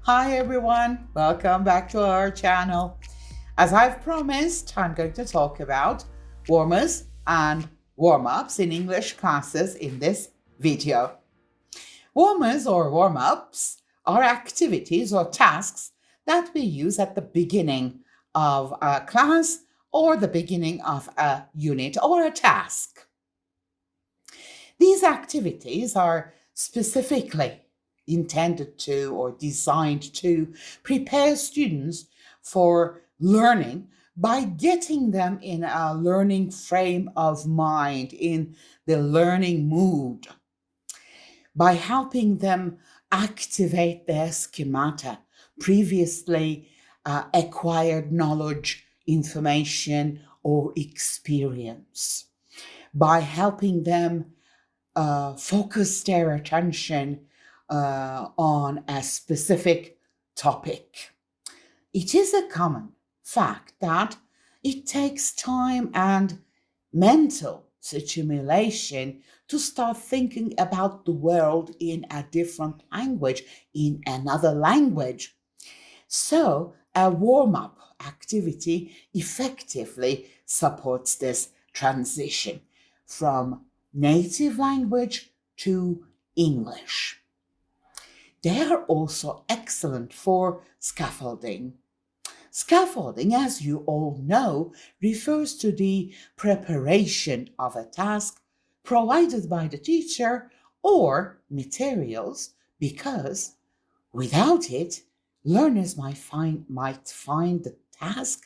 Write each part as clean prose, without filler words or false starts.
Hi everyone, welcome back to our channel. As I've promised, I'm going to talk about warmers and warm-ups in English classes in this video. Warmers or warm-ups are activities or tasks that we use at the beginning of a class or the beginning of a unit or a task. These activities are specifically intended to or designed to prepare students for learning by getting them in a learning frame of mind, in the learning mood, by helping them activate their schemata, previously acquired knowledge, information, or experience, by helping them focus their attention on a specific topic. It is a common fact that it takes time and mental stimulation to start thinking about the world in a different language, in another language. So a warm-up activity effectively supports this transition from native language to English. They are also excellent for scaffolding. Scaffolding, as you all know, refers to the preparation of a task provided by the teacher or materials, because without it, learners might find the task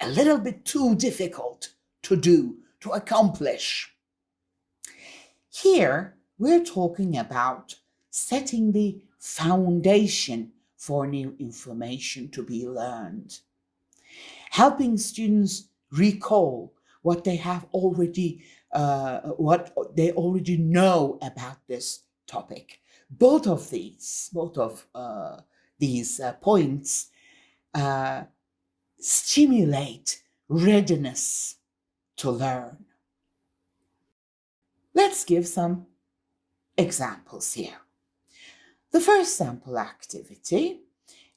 a little bit too difficult to do, to accomplish. Here, we're talking about setting the foundation for new information to be learned, helping students recall what they have already, what they already know about this topic. Both of these points stimulate readiness to learn. Let's give some examples here. The first sample activity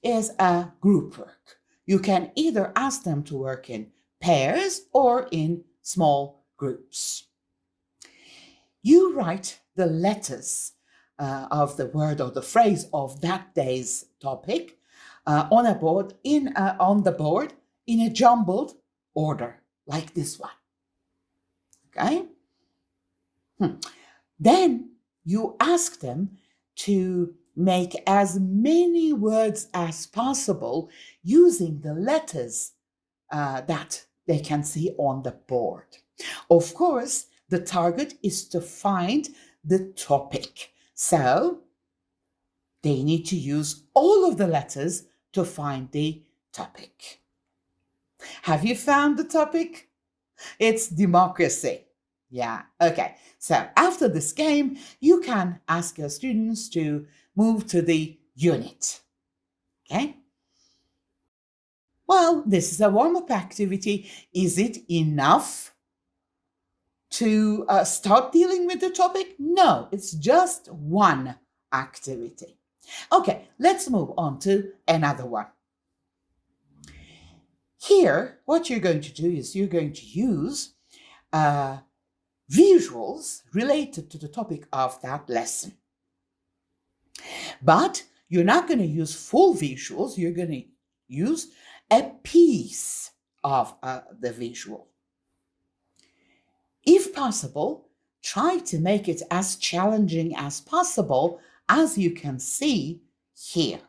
is a group work. You can either ask them to work in pairs or in small groups. You write the letters of the word or the phrase of that day's topic on the board in a jumbled order, like this one. Okay? Then you ask them to make as many words as possible using the letters that they can see on the board. Of course, the target is to find the topic. So they need to use all of the letters to find the topic. Have you found the topic? It's democracy. Yeah, okay. So after this game, you can ask your students to move to the unit. Okay? Well, this is a warm-up activity. Is it enough to start dealing with the topic? No, it's just one activity. Okay, let's move on to another one. Here, what you're going to do is you're going to use visuals related to the topic of that lesson. But you're not going to use full visuals. You're going to use a piece of the visual. If possible, try to make it as challenging as possible, as you can see here.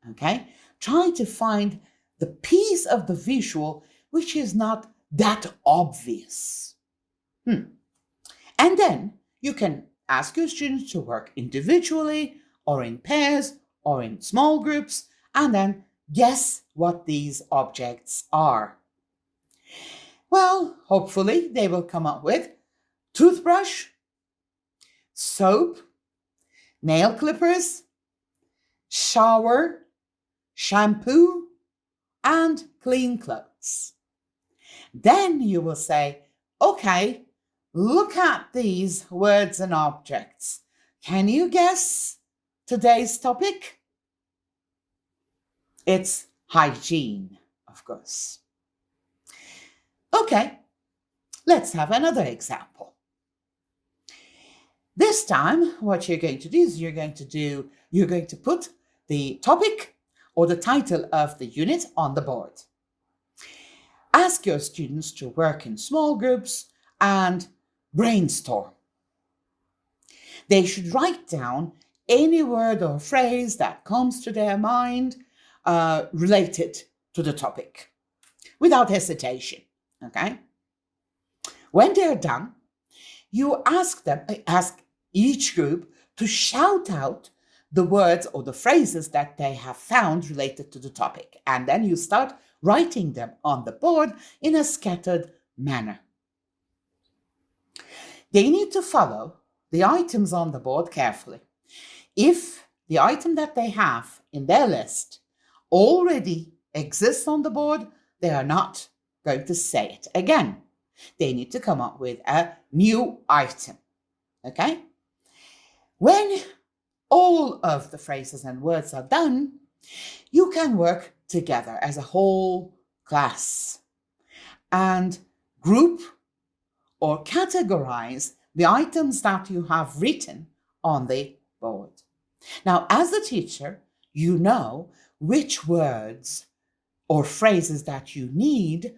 Okay? Try to find the piece of the visual which is not that obvious. And then you can ask your students to work individually or in pairs or in small groups, and then guess what these objects are. Well, hopefully they will come up with toothbrush, soap, nail clippers, shower, shampoo, and clean clothes. Then you will say, okay, look at these words and objects. Can you guess today's topic? It's hygiene, of course. Okay, let's have another example. This time, what you're going to do is you're going to put the topic or the title of the unit on the board. Ask your students to work in small groups and brainstorm. They should write down any word or phrase that comes to their mind related to the topic without hesitation, okay? When they're done, you ask each group to shout out the words or the phrases that they have found related to the topic. And then you start writing them on the board in a scattered manner. They need to follow the items on the board carefully. If the item that they have in their list already exists on the board, they are not going to say it again. They need to come up with a new item, okay? When all of the phrases and words are done, you can work together as a whole class and group or categorize the items that you have written on the board. Now, as a teacher, you know which words or phrases that you need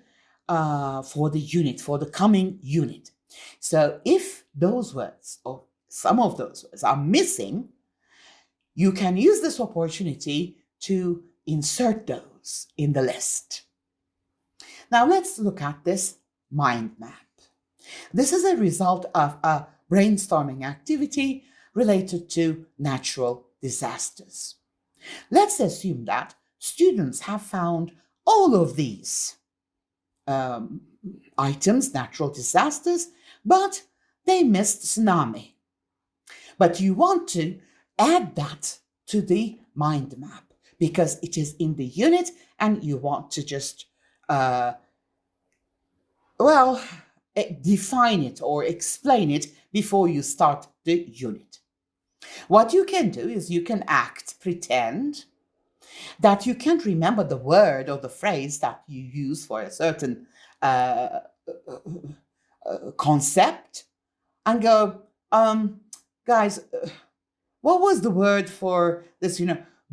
for the unit, for the coming unit. So if those words or some of those words are missing, you can use this opportunity to insert those in the list. Now let's look at this mind map. This is a result of a brainstorming activity related to natural disasters. Let's assume that students have found all of these items, natural disasters, but they missed tsunami. But you want to add that to the mind map because it is in the unit and you want to just, define it or explain it before you start the unit. What you can do is you can pretend that you can't remember the word or the phrase that you use for a certain concept and go, guys, what was the word for this,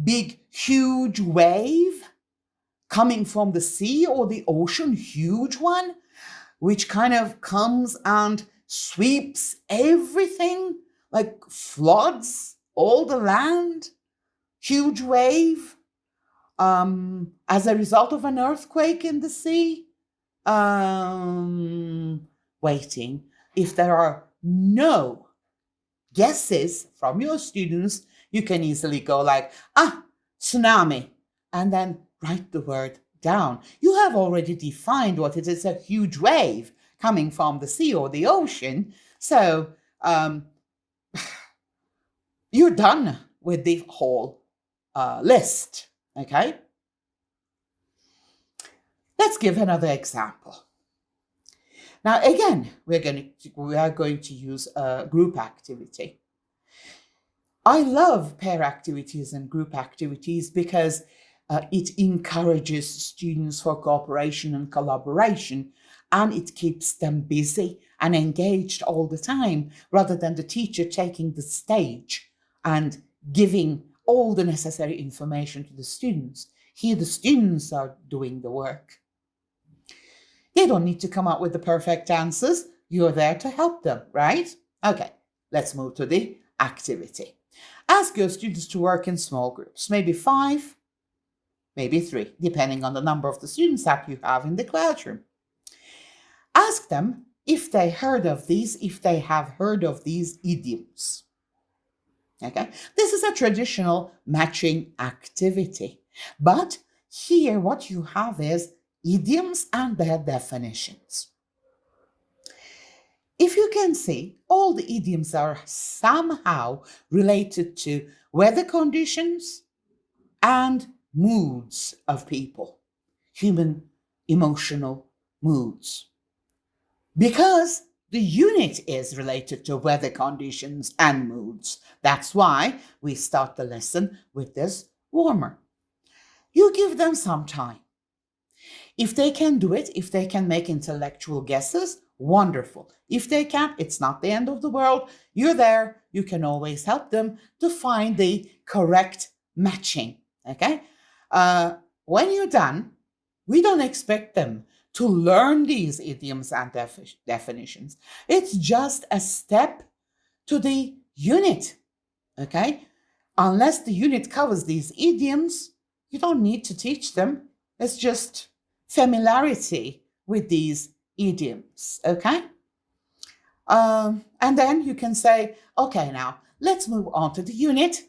big, huge wave coming from the sea or the ocean, huge one, which kind of comes and sweeps everything, like floods all the land, huge wave, as a result of an earthquake in the sea? Waiting. If there are no guesses from your students, you can easily go like, tsunami, and then write the word down. You have already defined what it is, a huge wave coming from the sea or the ocean. So you're done with the whole list, okay? Let's give another example. Now, again, we are going to use a group activity. I love pair activities and group activities because it encourages students for cooperation and collaboration, and it keeps them busy and engaged all the time, rather than the teacher taking the stage and giving all the necessary information to the students. Here, the students are doing the work. They don't need to come up with the perfect answers. You're there to help them, right? Okay, let's move to the activity. Ask your students to work in small groups, maybe 5, maybe 3, depending on the number of the students that you have in the classroom. Ask them if they have heard of these idioms. Okay, this is a traditional matching activity, but here what you have is idioms and their definitions. If you can see, all the idioms are somehow related to weather conditions and moods of people, human emotional moods. Because the unit is related to weather conditions and moods. That's why we start the lesson with this warmer. You give them some time. If they can do it, if they can make intellectual guesses, wonderful. If they can't, it's not the end of the world. You're there. You can always help them to find the correct matching. Okay? When you're done, we don't expect them to learn these idioms and definitions. It's just a step to the unit. Okay? Unless the unit covers these idioms, you don't need to teach them. It's just familiarity with these idioms, okay? And then you can say, okay, now let's move on to the unit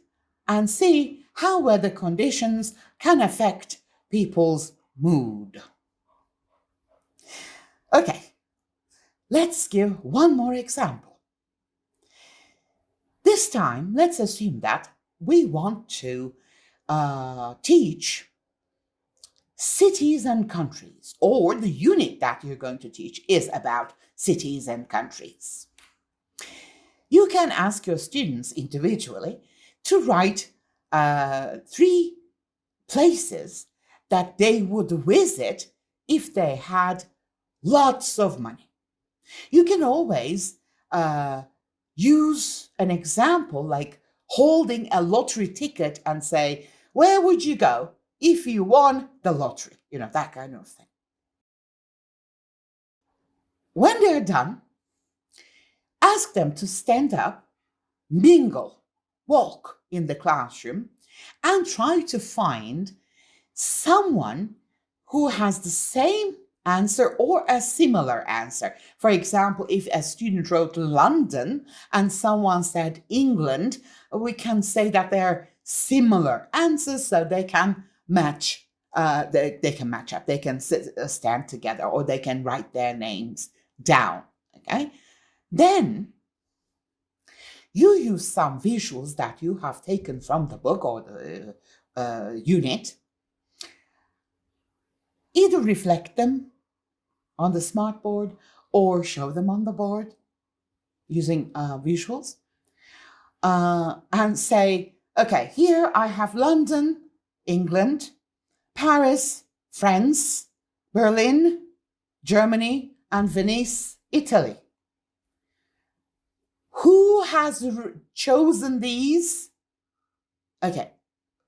and see how weather conditions can affect people's mood. Okay, let's give one more example. This time, let's assume that we want to teach cities and countries, or the unit that you're going to teach is about cities and countries. You can ask your students individually to write 3 places that they would visit if they had lots of money. You can always use an example like holding a lottery ticket and say, where would you go if you won the lottery? You know, that kind of thing. When they're done, ask them to stand up, mingle, walk in the classroom, and try to find someone who has the same answer or a similar answer. For example, if a student wrote London and someone said England, we can say that they're similar answers, so they can match. They can match up. They can stand together, or they can write their names down. Okay. Then you use some visuals that you have taken from the book or the unit. Either reflect them on the smartboard or show them on the board using visuals, and say, okay, here I have London, England, Paris, France, Berlin, Germany, and Venice, Italy. Who has chosen these? Okay,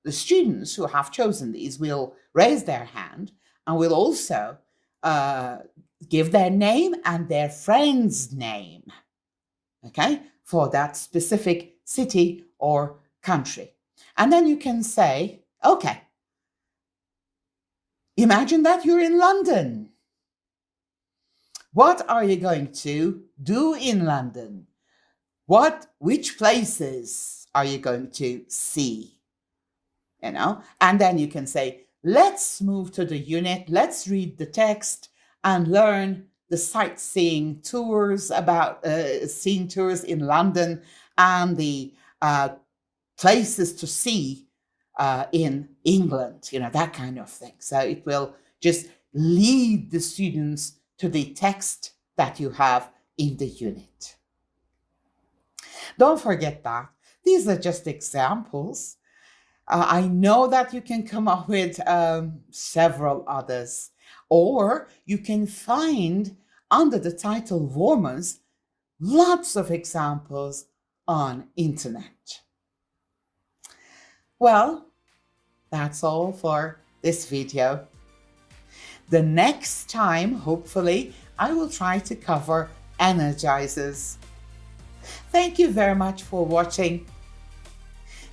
the students who have chosen these will raise their hand and will also give their name and their friend's name, okay, for that specific city or country. And then you can say, okay, imagine that you're in London. What are you going to do in London? Which places are you going to see? You know, and then you can say, let's move to the unit, let's read the text and learn the sightseeing tours about seeing tours in London and the places to see in England, you know, that kind of thing. So it will just lead the students to the text that you have in the unit. Don't forget that these are just examples. I know that you can come up with several others, or you can find under the title Warmers lots of examples on internet. Well, that's all for this video. The next time, hopefully, I will try to cover energizers. Thank you very much for watching.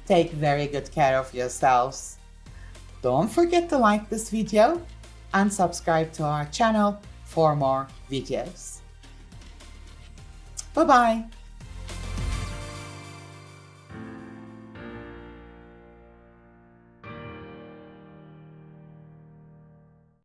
Take very good care of yourselves. Don't forget to like this video and subscribe to our channel for more videos. Bye-bye.